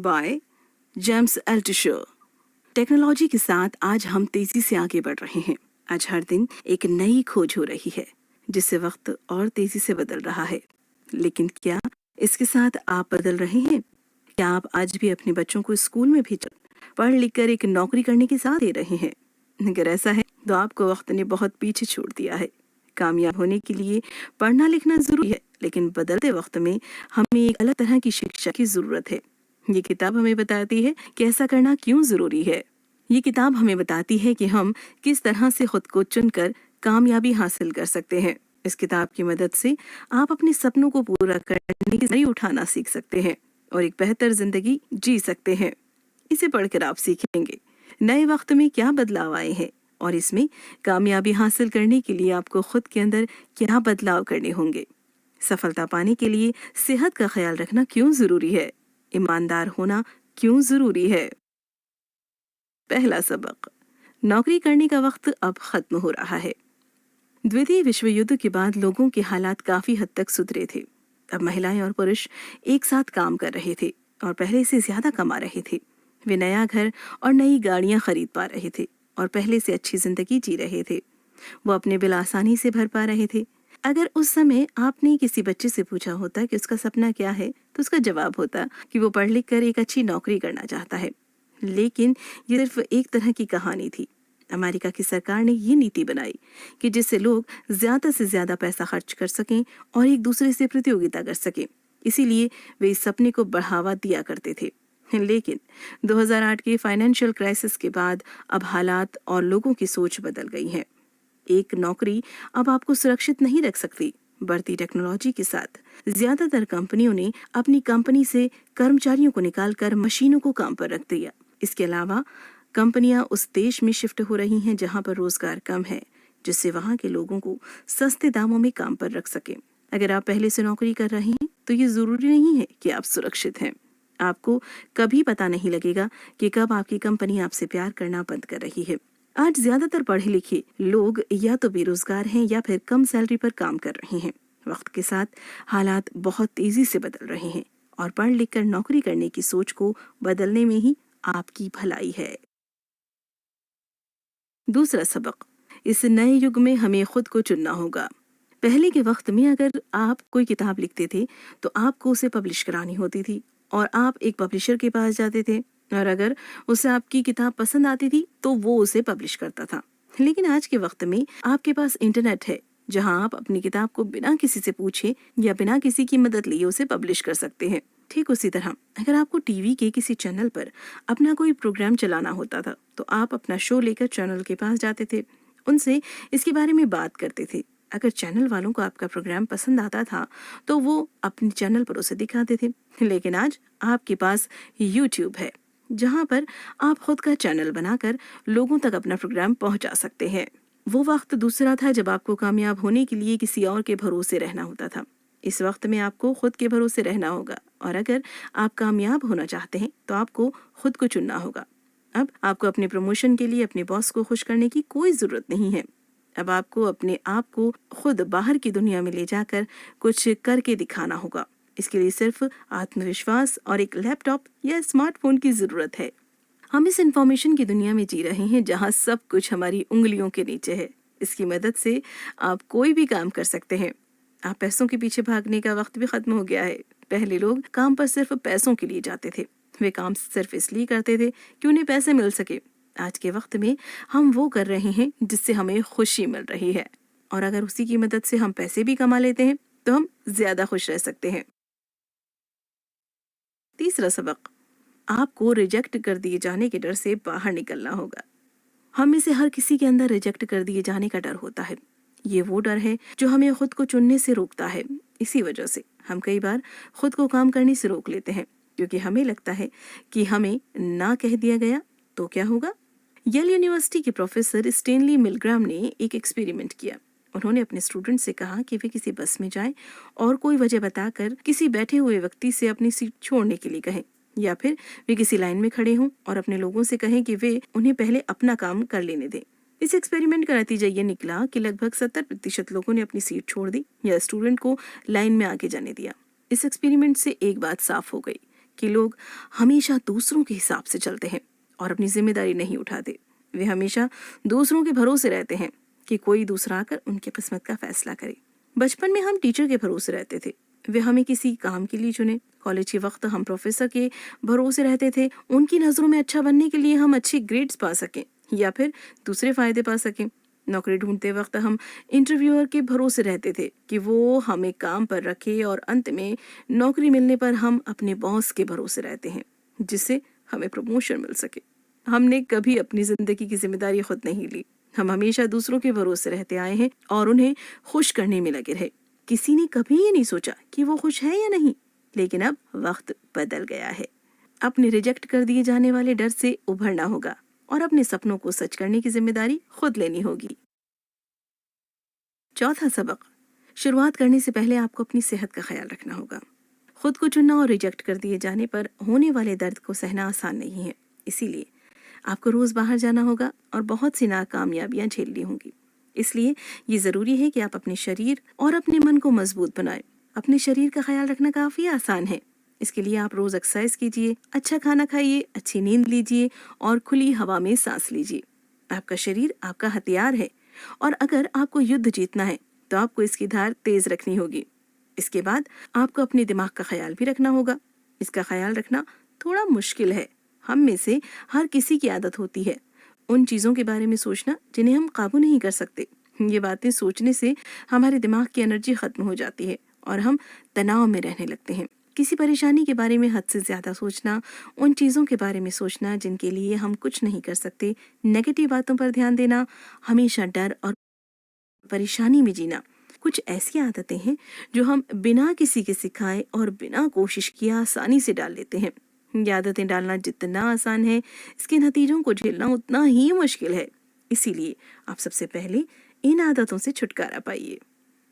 By James Altshuler. Technology के साथ आज हम तेजी से आगे बढ़ रहे हैं। आज हर दिन एक नई खोज हो रही है जिससे वक्त और तेजी से बदल रहा है। लेकिन क्या इसके साथ आप बदल रहे हैं? क्या आप आज भी अपने बच्चों को स्कूल में भेज पढ़ लिख कर एक नौकरी करने की साथ दे रहे हैं? अगर ऐसा है तो आपको वक्त ने बहुत पीछे छोड़ दिया है। कामयाब होने के लिए पढ़ना लिखना जरूरी है, लेकिन बदलते वक्त में हमें एक अलग तरह की शिक्षा की जरूरत है। ये किताब हमें बताती है कि ऐसा करना क्यों जरूरी है। ये किताब हमें बताती है कि हम किस तरह से खुद को चुनकर कामयाबी हासिल कर सकते हैं। इस किताब की मदद से आप अपने सपनों को पूरा करने की जिम्मेदारी उठाना सीख सकते हैं और एक बेहतर जिंदगी जी सकते हैं। इसे पढ़कर आप सीखेंगे नए वक्त में क्या बदलाव आए हैं और इसमें कामयाबी हासिल करने के लिए आपको खुद के अंदर क्या बदलाव करने होंगे। सफलता पाने के लिए सेहत का ख्याल रखना क्यों जरूरी है, ईमानदार होना क्यों जरूरी है। पहला सबक, नौकरी करने का वक्त अब खत्म हो रहा है। द्वितीय विश्व युद्ध के बाद लोगों के हालात काफी हद तक सुधरे थे। अब महिलाएं और पुरुष एक साथ काम कर रहे थे और पहले से ज्यादा कमा रहे थे। वे नया घर और नई गाड़ियां खरीद पा रहे थे और पहले से अच्छी जिंदगी जी रहे थे। वो अपने बिल आसानी से भर पा रहे थे। अगर उस समय आपने किसी बच्चे से पूछा होता कि उसका सपना क्या है, तो उसका जवाब होता कि वो पढ़ लिख कर एक अच्छी नौकरी करना चाहता है। लेकिन ये सिर्फ एक तरह की कहानी थी। अमेरिका की सरकार ने ये नीति बनाई कि जिससे लोग ज्यादा से ज्यादा पैसा खर्च कर सकें और एक दूसरे से प्रतियोगिता कर सकें। इसीलिए वे इस सपने को बढ़ावा दिया करते थे। लेकिन 2008 के फाइनेंशियल क्राइसिस के बाद अब हालात और लोगों की सोच बदल गई है। एक नौकरी अब आपको सुरक्षित नहीं रख सकती। बढ़ती टेक्नोलॉजी के साथ ज्यादातर कंपनियों ने अपनी कंपनी से कर्मचारियों को निकालकर मशीनों को काम पर रख दिया। इसके अलावा कंपनियां उस देश में शिफ्ट हो रही हैं जहां पर रोजगार कम है, जिससे वहां के लोगों को सस्ते दामों में काम पर रख सके। अगर आप पहले से नौकरी कर रहे हैं तो ये जरूरी नहीं है कि आप सुरक्षित हैं। आपको कभी पता नहीं लगेगा कि कब आपकी कंपनी आपसे प्यार करना बंद कर रही है। आज ज्यादातर पढ़े लिखे लोग या तो बेरोजगार हैं या फिर कम सैलरी पर काम कर रहे हैं। वक्त के साथ हालात बहुत तेजी से बदल रहे हैं और पढ़ लिख कर नौकरी करने की सोच को बदलने में ही आपकी भलाई है। दूसरा सबक, इस नए युग में हमें खुद को चुनना होगा। पहले के वक्त में अगर आप कोई किताब लिखते थे तो आपको उसे पब्लिश करानी होती थी और आप एक पब्लिशर के पास जाते थे और अगर उसे आपकी किताब पसंद आती थी तो वो उसे पब्लिश करता था। लेकिन आज के वक्त में आपके पास इंटरनेट है जहां आप अपनी किताब को बिना किसी से पूछे या बिना किसी की मदद लिए उसे पब्लिश कर सकते हैं। ठीक उसी तरह अगर आपको टीवी के किसी चैनल पर अपना कोई प्रोग्राम चलाना होता था तो आप अपना शो लेकर चैनल के पास जाते थे, उनसे इसके बारे में बात करते थे। अगर चैनल वालों को आपका प्रोग्राम पसंद आता था तो वो अपने चैनल पर उसे दिखाते थे। लेकिन आज आपके पास यूट्यूब है जहां पर आप खुद का चैनल बनाकर लोगों तक अपना प्रोग्राम पहुंचा सकते हैं। वो वक्त दूसरा था जब आपको कामयाब होने के लिए किसी और के भरोसे रहना होता था। इस वक्त में आपको खुद के भरोसे रहना होगा और अगर आप कामयाब होना चाहते हैं तो आपको खुद को चुनना होगा। अब आपको अपने प्रमोशन के लिए अपने बॉस को खुश करने की कोई जरूरत नहीं है। अब आपको अपने आप को खुद बाहर की दुनिया में ले जाकर कुछ करके दिखाना होगा। इसके लिए सिर्फ आत्मविश्वास और एक लैपटॉप या स्मार्टफोन की जरूरत है। हम इस इंफॉर्मेशन की दुनिया में जी रहे हैं जहां सब कुछ हमारी उंगलियों के नीचे है। इसकी मदद से आप कोई भी काम कर सकते हैं। आप पैसों के पीछे भागने का वक्त भी खत्म हो गया है। पहले लोग काम पर सिर्फ पैसों के लिए जाते थे। वे काम सिर्फ इसलिए करते थे कि उन्हें पैसे मिल सके। आज के वक्त में हम वो कर रहे हैं जिससे हमें खुशी मिल रही है और अगर उसी की मदद से हम पैसे भी कमा लेते हैं तो हम ज्यादा खुश रह सकते हैं। तीसरा सबक, आपको रिजेक्ट कर दिए जाने के डर से बाहर निकलना होगा। हम में से हर किसी के अंदर रिजेक्ट कर दिए जाने का डर होता है। ये वो डर है जो हमें खुद को चुनने से रोकता है। इसी वजह से हम कई बार खुद को काम करने से रोक लेते हैं क्योंकि हमें लगता है कि हमें ना कह दिया गया तो क्या होगा। येल यूनिवर्सिटी के प्रोफेसर स्टेनली मिलग्राम ने एक एक्सपेरिमेंट किया। उन्होंने अपने स्टूडेंट से कहा कि वे किसी बस में जाएं और कोई वजह बताकर किसी बैठे हुए व्यक्ति से अपनी सीट छोड़ने के लिए कहें या फिर वे किसी लाइन में खड़े हों और अपने लोगों से कहें कि वे उन्हें पहले अपना काम कर लेने दें। इस एक्सपेरिमेंट का नतीजा ये निकला कि लगभग 70% लोगों ने अपनी सीट छोड़ दी या स्टूडेंट को लाइन में आगे जाने दिया। इस एक्सपेरिमेंट से एक बात साफ हो गई कि लोग हमेशा दूसरों के हिसाब से चलते हैं और अपनी जिम्मेदारी नहीं उठाते। वे हमेशा दूसरों के भरोसे रहते हैं कि कोई दूसरा आकर उनकी किस्मत का फैसला करे। बचपन में हम टीचर के भरोसे रहते थे, वे हमें किसी काम के लिए चुने। कॉलेज के वक्त हम प्रोफेसर के भरोसे रहते थे, उनकी नज़रों में अच्छा बनने के लिए हम अच्छे ग्रेड्स पा सकें या फिर दूसरे फायदे पा सकें। नौकरी ढूंढते वक्त हम इंटरव्यूअर के भरोसे रहते थे कि वो हमें काम पर रखे, और अंत में नौकरी मिलने पर हम अपने बॉस के भरोसे रहते हैं जिससे हमें प्रमोशन मिल सके। हमने कभी अपनी जिंदगी की जिम्मेदारी खुद नहीं ली, हम हमेशा दूसरों के भरोसे रहते आए हैं और उन्हें खुश करने में लगे रहे। किसी ने कभी ये नहीं सोचा कि वो खुश है या नहीं, लेकिन अब वक्त बदल गया है। अपने रिजेक्ट कर दिए जाने वाले डर से उभरना होगा और अपने सपनों को सच करने की जिम्मेदारी खुद लेनी होगी। चौथा सबक, शुरुआत करने से पहले आपको अपनी सेहत का ख्याल रखना होगा। खुद को चुनना और रिजेक्ट कर दिए जाने पर होने वाले दर्द को सहना आसान नहीं है, इसीलिए आपको रोज बाहर जाना होगा और बहुत सी नाकामयाबियां झेलनी होंगी। इसलिए ये जरूरी है कि आप अपने शरीर और अपने मन को मजबूत बनाएं। अपने शरीर का ख्याल रखना काफी आसान है। इसके लिए आप रोज एक्सरसाइज कीजिए, अच्छा खाना खाइए, अच्छी नींद लीजिए और खुली हवा में सांस लीजिए। आपका शरीर आपका हथियार है और अगर आपको युद्ध जीतना है तो आपको इसकी धार तेज रखनी होगी। इसके बाद आपको अपने दिमाग का ख्याल भी रखना होगा। इसका ख्याल रखना थोड़ा मुश्किल है, हम में से हर किसी की आदत होती है उन चीज़ों के बारे में सोचना जिन्हें हम काबू नहीं कर सकते। ये बातें सोचने से हमारे दिमाग की एनर्जी खत्म हो जाती है और हम तनाव में रहने लगते हैं। किसी परेशानी के बारे में हद से ज़्यादा सोचना, उन चीज़ों के बारे में सोचना जिनके लिए हम कुछ नहीं कर सकते, नेगेटिव बातों पर ध्यान देना, हमेशा डर और परेशानी में जीना, कुछ ऐसी आदतें हैं जो हम बिना किसी के सिखाए और बिना कोशिश किए आसानी से डाल लेते हैं। ये आदतें डालना जितना आसान है, इसके नतीजों को झेलना उतना ही मुश्किल है। इसीलिए आप सबसे पहले इन आदतों से छुटकारा पाइए।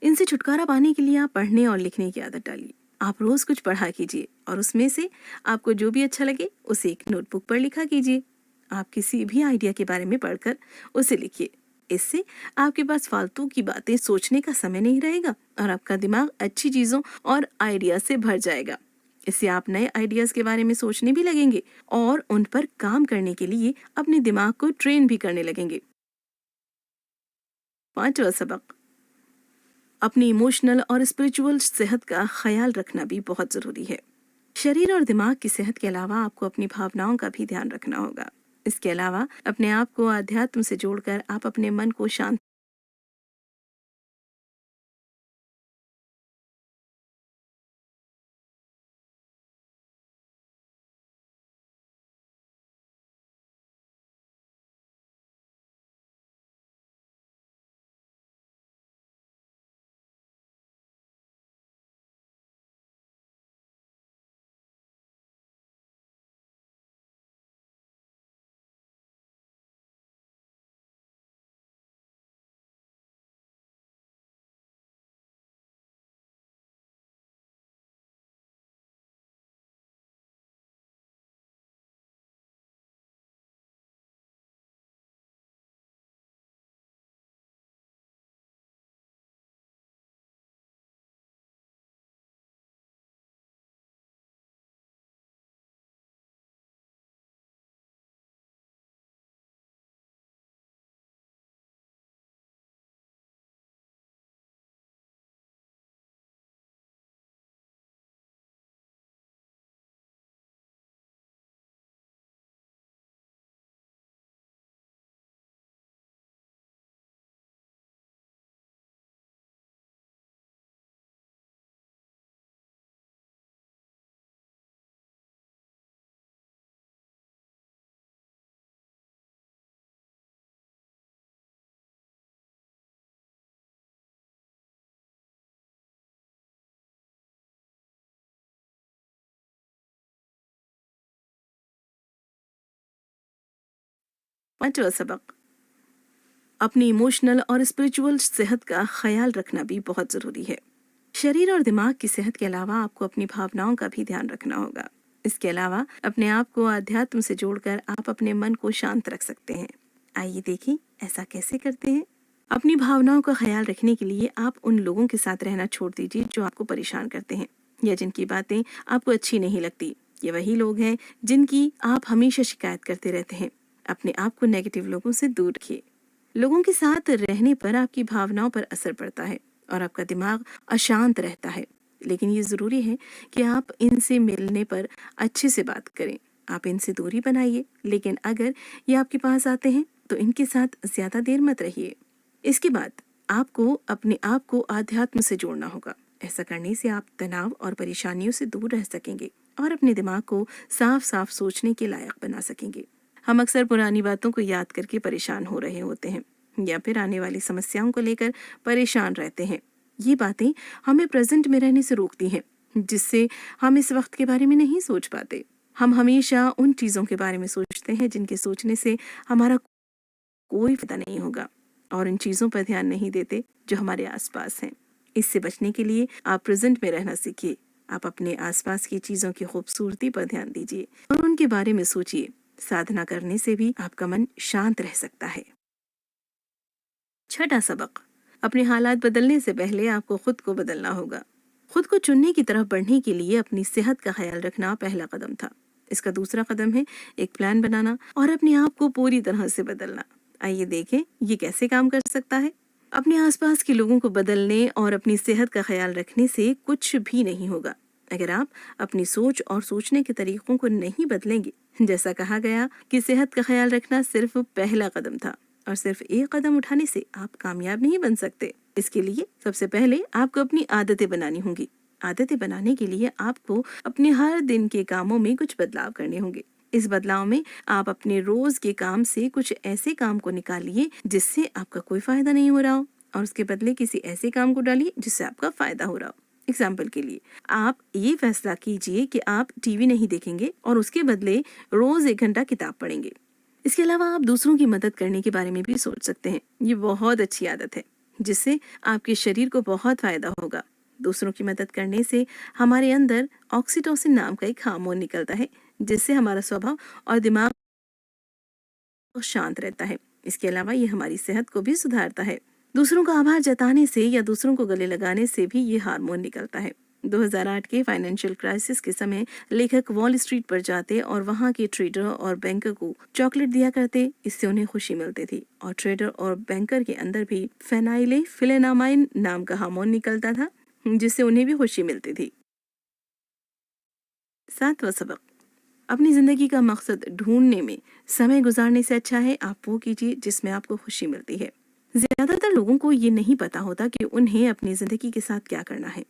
इनसे छुटकारा पाने के लिए आप पढ़ने और लिखने की आदत डालिए। आप रोज कुछ पढ़ा कीजिए और उसमें से आपको जो भी अच्छा लगे उसे एक नोटबुक पर लिखा कीजिए। आप किसी भी आइडिया के बारे में पढ़कर उसे लिखिए। इससे आपके पास फालतू की बातें सोचने का समय नहीं रहेगा और आपका दिमाग अच्छी चीजों और आइडिया से भर जाएगा। इससे आप नए आइडियाज के बारे में सोचने भी लगेंगे और उन पर काम करने के लिए अपने दिमाग को ट्रेन भी करने लगेंगे। पांचवा सबक, अपनी इमोशनल और स्पिरिचुअल सेहत का ख्याल रखना भी बहुत जरूरी है। शरीर और दिमाग की सेहत के अलावा आपको अपनी भावनाओं का भी ध्यान रखना होगा। इसके अलावा अपने आप को आध्यात्म से जोड़कर आप अपने मन को शांत पांचवा सबक, अपनी इमोशनल और स्पिरिचुअल सेहत का ख्याल रखना भी बहुत जरूरी है। शरीर और दिमाग की सेहत के अलावा आपको अपनी भावनाओं का भी ध्यान रखना होगा। इसके अलावा अपने आप को आध्यात्म से जोड़कर आप अपने मन को शांत रख सकते हैं। आइए देखें ऐसा कैसे करते हैं। अपनी भावनाओं का ख्याल रखने के लिए आप उन लोगों के साथ रहना छोड़ दीजिए जो आपको परेशान करते हैं या जिनकी बातें आपको अच्छी नहीं लगती। ये वही लोग हैं जिनकी आप हमेशा शिकायत करते रहते हैं। अपने आप को नेगेटिव लोगों से दूर रखिए। लोगों के साथ रहने पर आपकी भावनाओं पर असर पड़ता है और आपका दिमाग अशांत रहता है। लेकिन ये ज़रूरी है कि आप इनसे मिलने पर अच्छे से बात करें। आप इनसे दूरी बनाइए, लेकिन अगर ये आपके पास आते हैं तो इनके साथ ज़्यादा देर मत रहिए। इसके बाद आपको अपने आप को आध्यात्म से जोड़ना होगा। ऐसा करने से आप तनाव और परेशानियों से दूर रह सकेंगे और अपने दिमाग को साफ साफ सोचने के लायक बना सकेंगे। हम अक्सर पुरानी बातों को याद करके परेशान हो रहे होते हैं या फिर आने वाली समस्याओं को लेकर परेशान रहते हैं। ये बातें हमें प्रेजेंट में रहने से रोकती हैं, जिससे हम इस वक्त के बारे में नहीं सोच पाते। हम हमेशा उन चीज़ों के बारे में सोचते हैं जिनके सोचने से हमारा कोई फायदा नहीं होगा, और इन चीज़ों पर ध्यान नहीं देते जो हमारे आसपास हैं। इससे बचने के लिए आप प्रेजेंट में रहना सीखिए। आप अपने आसपास की चीज़ों की खूबसूरती पर ध्यान दीजिए और उनके बारे में सोचिए। साधना करने से भी आपका मन शांत रह सकता है। छठा सबक, अपने हालात बदलने से पहले आपको खुद को बदलना होगा। खुद को चुनने की तरफ बढ़ने के लिए अपनी सेहत का ख्याल रखना पहला कदम था। इसका दूसरा कदम है एक प्लान बनाना और अपने आप को पूरी तरह से बदलना। आइए देखें ये कैसे काम कर सकता है। अपने आसपास के लोगों को बदलने और अपनी सेहत का ख्याल रखने से कुछ भी नहीं होगा अगर आप अपनी सोच और सोचने के तरीकों को नहीं बदलेंगे। जैसा कहा गया कि सेहत का ख्याल रखना सिर्फ पहला कदम था और सिर्फ एक कदम उठाने से आप कामयाब नहीं बन सकते। इसके लिए सबसे पहले आपको अपनी आदतें बनानी होंगी। आदतें बनाने के लिए आपको अपने हर दिन के कामों में कुछ बदलाव करने होंगे। इस बदलाव में आप अपने रोज के काम से कुछ ऐसे काम को निकालिए जिससे आपका कोई फायदा नहीं हो रहा हो और उसके बदले किसी ऐसे काम को डालिए जिससे आपका फायदा हो रहा हो। एग्जाम्पल के लिए आप ये फैसला कीजिए कि आप टीवी नहीं देखेंगे और उसके बदले रोज 1 घंटा किताब पढ़ेंगे। इसके अलावा आप दूसरों की मदद करने के बारे में भी सोच सकते हैं। ये बहुत अच्छी आदत है जिससे आपके शरीर को बहुत फायदा होगा। दूसरों की मदद करने से हमारे अंदर ऑक्सीटोसिन नाम का एक हार्मोन निकलता है जिससे हमारा स्वभाव और दिमाग शांत रहता है। इसके अलावा ये हमारी सेहत को भी सुधारता है। दूसरों का आभार जताने से या दूसरों को गले लगाने से भी ये हार्मोन निकलता है। 2008 के फाइनेंशियल क्राइसिस के समय लेखक वॉल स्ट्रीट पर जाते और वहां के ट्रेडर और बैंकर को चॉकलेट दिया करते। इससे उन्हें खुशी मिलती थी और ट्रेडर और बैंकर के अंदर भी फेनाइलेफिलेनामाइन नाम का हार्मोन निकलता था जिससे उन्हें भी खुशी मिलती थी। 7वां सबक, अपनी जिंदगी का मकसद ढूंढने में समय गुजारने से अच्छा है आप वो कीजिए जिसमें आपको खुशी मिलती है। ज्यादातर लोगों को ये नहीं पता होता कि उन्हें अपनी जिंदगी के साथ क्या करना है।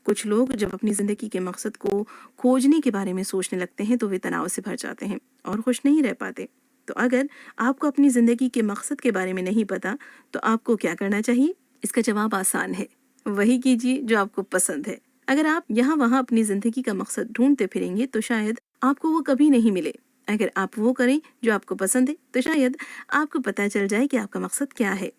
कुछ लोग जब अपनी जिंदगी के मकसद को खोजने के बारे में सोचने लगते हैं तो वे तनाव से भर जाते हैं और खुश नहीं रह पाते। तो अगर आपको अपनी जिंदगी के मकसद के बारे में नहीं पता तो आपको क्या करना चाहिए? इसका जवाब आसान है, वही कीजिए जो आपको पसंद है। अगर आप यहाँ वहाँ अपनी जिंदगी का मकसद ढूंढते फिरेंगे तो शायद आपको वो कभी नहीं मिले। अगर आप वो करें जो आपको पसंद है तो शायद आपको पता चल जाए कि आपका मकसद क्या है।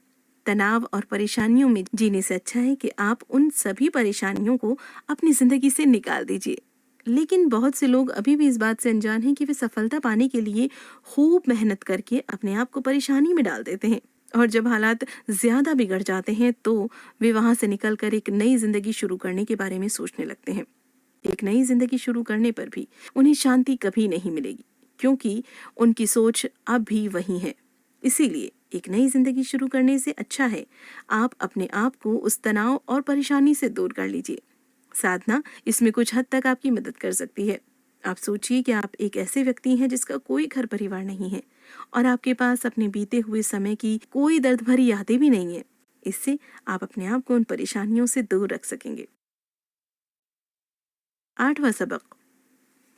तनाव और परेशानियों में जीने से अच्छा है कि आप उन सभी परेशानियों को अपनी जिंदगी से निकाल दीजिए। लेकिन बहुत से लोग अभी भी इस बात से अनजान हैं कि वे सफलता पाने के लिए खूब मेहनत करके अपने आप को परेशानी में डाल देते हैं और जब हालात ज्यादा बिगड़ जाते हैं तो वे वहां से निकलकर एक नई जिंदगी शुरू करने के बारे में सोचने लगते हैं। एक नई जिंदगी शुरू करने पर भी उन्हें शांति कभी नहीं मिलेगी क्योंकि उनकी सोच अब भी वही है। इसीलिए एक नई जिंदगी शुरू करने से अच्छा है आप अपने आप को उस तनाव और परेशानी से दूर कर लीजिए। साधना इसमें कुछ हद तक आपकी मदद कर सकती है। आप सोचिए कि आप एक ऐसे व्यक्ति हैं जिसका कोई घर परिवार नहीं है और आपके पास अपने बीते हुए समय की कोई दर्द भरी यादें भी नहीं है। इससे आप अपने आप को उन परेशानियों से दूर रख सकेंगे। 8वां सबक,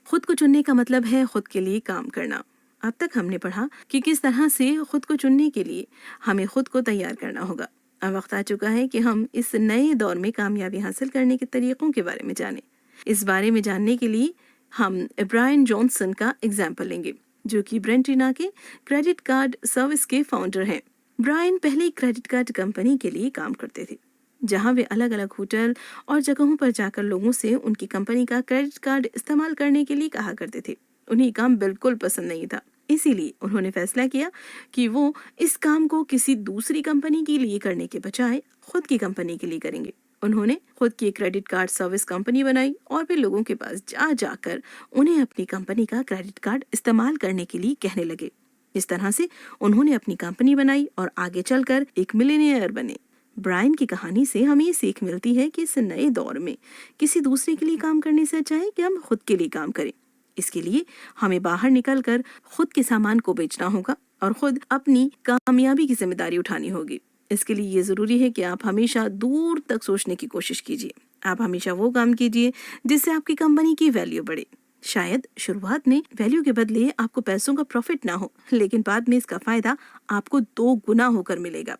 खुद को चुनने का मतलब है खुद के लिए काम करना। अब तक हमने पढ़ा कि किस तरह से खुद को चुनने के लिए हमें खुद को तैयार करना होगा। अब वक्त आ चुका है कि हम इस नए दौर में कामयाबी हासिल करने के तरीकों के बारे में जानें। इस बारे में जानने के लिए हम ब्रायन जॉनसन का एग्जाम्पल लेंगे जो कि ब्रेंटिना के क्रेडिट कार्ड सर्विस के फाउंडर हैं। ब्रायन पहले क्रेडिट कार्ड कंपनी के लिए काम करते थे जहां वे अलग अलग होटल और जगहों पर जाकर लोगों से उनकी कंपनी का क्रेडिट कार्ड इस्तेमाल करने के लिए कहा करते थे। उन्हें काम बिल्कुल पसंद नहीं था, इसीलिए उन्होंने फैसला किया कि वो इस काम को किसी दूसरी कंपनी के लिए करने के बजाय खुद की कंपनी के लिए करेंगे। उन्होंने खुद की क्रेडिट कार्ड सर्विस कंपनी बनाई और फिर लोगों के पास जा जाकर उन्हें अपनी कंपनी का क्रेडिट कार्ड इस्तेमाल करने के लिए कहने लगे। इस तरह से उन्होंने अपनी कंपनी बनाई और आगे चलकर एक मिलियनेयर बने। ब्रायन की कहानी से हमें ये सीख मिलती है कि इस नए दौर में किसी दूसरे के लिए काम करने से अच्छा है कि हम खुद के लिए काम करें। इसके लिए हमें बाहर निकलकर खुद के सामान को बेचना होगा और खुद अपनी कामयाबी की जिम्मेदारी उठानी होगी। इसके लिए ये जरूरी है कि आप हमेशा दूर तक सोचने की कोशिश कीजिए। आप हमेशा वो काम कीजिए जिससे आपकी कंपनी की वैल्यू बढ़े। शायद शुरुआत में वैल्यू के बदले आपको पैसों का प्रॉफिट ना हो, लेकिन बाद में इसका फायदा आपको 2 गुना होकर मिलेगा।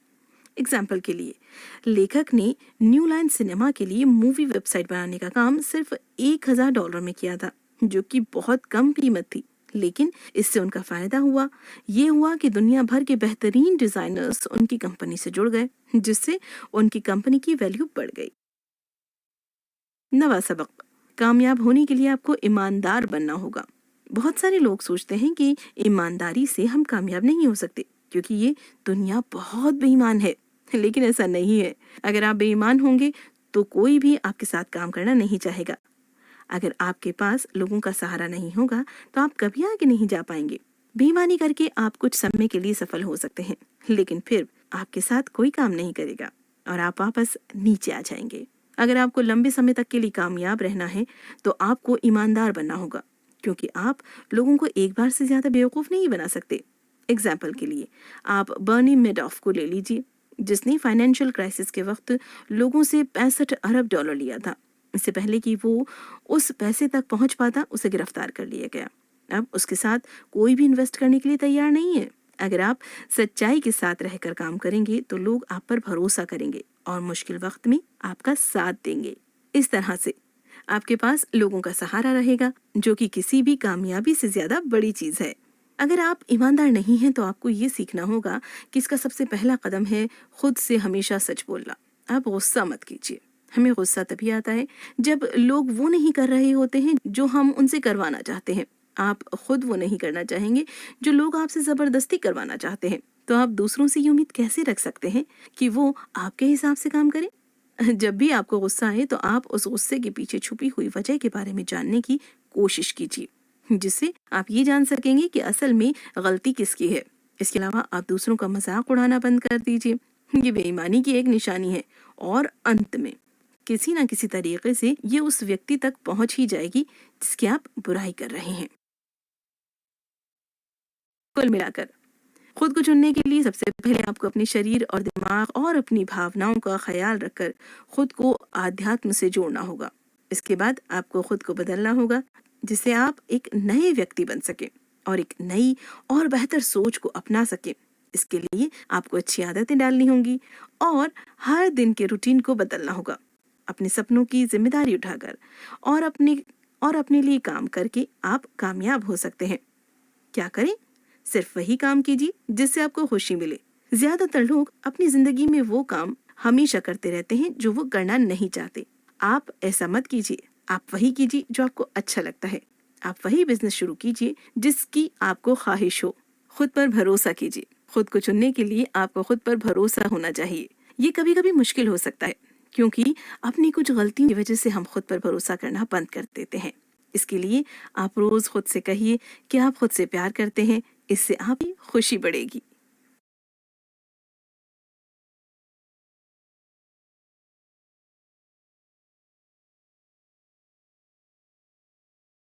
एग्जाम्पल के लिए, लेखक ने न्यू लाइन सिनेमा के लिए मूवी वेबसाइट बनाने का काम सिर्फ $1000 में किया था, जो कि बहुत कम कीमत थी। लेकिन इससे उनका फायदा हुआ कि दुनिया भर के बेहतरीन डिजाइनर्स उनकी कंपनी से जुड़ गए, जिससे उनकी कंपनी की वैल्यू बढ़ गई। नवा सबक, कामयाब होने के लिए आपको ईमानदार बनना होगा। बहुत सारे लोग सोचते हैं कि ईमानदारी से हम कामयाब नहीं हो सकते क्योंकि ये दुनिया बहुत बेईमान है, लेकिन ऐसा नहीं है। अगर आप बेईमान होंगे तो कोई भी आपके साथ काम करना नहीं चाहेगा। अगर आपके पास लोगों का सहारा नहीं होगा तो आप कभी आगे नहीं जा पाएंगे। बेईमानी करके आप कुछ समय के लिए सफल हो सकते हैं, लेकिन फिर आपके साथ कोई काम नहीं करेगा और आप वापस नीचे आ जाएंगे। अगर आपको लंबे समय तक के लिए कामयाब रहना है तो आपको ईमानदार बनना होगा, क्योंकि आप लोगों को एक बार से ज्यादा बेवकूफ नहीं बना सकते। एग्जाम्पल के लिए, आप बर्नी मेडॉफ को ले लीजिए, जिसने फाइनेंशियल क्राइसिस के वक्त लोगों से $65 अरब लिया था। इससे पहले कि वो उस पैसे तक पहुंच पाता, उसे गिरफ्तार कर लिया गया। अब उसके साथ कोई भी इन्वेस्ट करने के लिए तैयार नहीं है। अगर आप सच्चाई के साथ रहकर काम करेंगे तो लोग आप पर भरोसा करेंगे और मुश्किल वक्त में आपका साथ देंगे। इस तरह से आपके पास लोगों का सहारा रहेगा, जो कि किसी भी कामयाबी से ज्यादा बड़ी चीज है। अगर आप ईमानदार नहीं हैं तो आपको ये सीखना होगा कि इसका सबसे पहला कदम है खुद से हमेशा सच बोलना। आप गुस्सा मत कीजिए। हमें गुस्सा तभी आता है जब लोग वो नहीं कर रहे होते हैं जो हम उनसे करवाना चाहते हैं। आप खुद वो नहीं करना चाहेंगे जो लोग आपसे जबरदस्ती करवाना चाहते हैं, तो आप दूसरों से ये उम्मीद कैसे रख सकते हैं कि वो आपके हिसाब से काम करें? जब भी आपको गुस्सा आए तो आप उस गुस्से के पीछे छुपी हुई वजह के बारे में जानने की कोशिश कीजिए, जिससे आप ये जान सकेंगे कि असल में गलती किसकी है। इसके अलावा आप दूसरों का मजाक उड़ाना बंद कर दीजिए। ये बेईमानी की एक निशानी है और अंत में किसी न किसी तरीके से ये उस व्यक्ति तक पहुंच ही जाएगी जिसकी आप बुराई कर रहे हैं। कुल मिलाकर खुद को चुनने के लिए सबसे पहले आपको अपने शरीर और दिमाग और अपनी भावनाओं का ख्याल रखकर खुद को आध्यात्म से जोड़ना होगा। इसके बाद आपको खुद को बदलना होगा, जिससे आप एक नए व्यक्ति बन सके और एक नई और बेहतर सोच को अपना सके। इसके लिए आपको अच्छी आदतें डालनी होंगी और हर दिन के रूटीन को बदलना होगा। अपने सपनों की जिम्मेदारी उठाकर और अपने लिए काम करके आप कामयाब हो सकते हैं। क्या करें? सिर्फ वही काम कीजिए जिससे आपको खुशी मिले। ज्यादातर लोग अपनी जिंदगी में वो काम हमेशा करते रहते हैं जो वो करना नहीं चाहते। आप ऐसा मत कीजिए। आप वही कीजिए जो आपको अच्छा लगता है। आप वही बिजनेस शुरू कीजिए जिसकी आपको ख्वाहिश हो। खुद पर भरोसा कीजिए। खुद को चुनने के लिए आपको खुद पर भरोसा होना चाहिए। ये कभी कभी मुश्किल हो सकता है, क्योंकि अपनी कुछ गलतियों की वजह से हम खुद पर भरोसा करना बंद कर देते हैं। इसके लिए आप रोज खुद से कहिए कि आप खुद से प्यार करते हैं। इससे आपकी खुशी बढ़ेगी।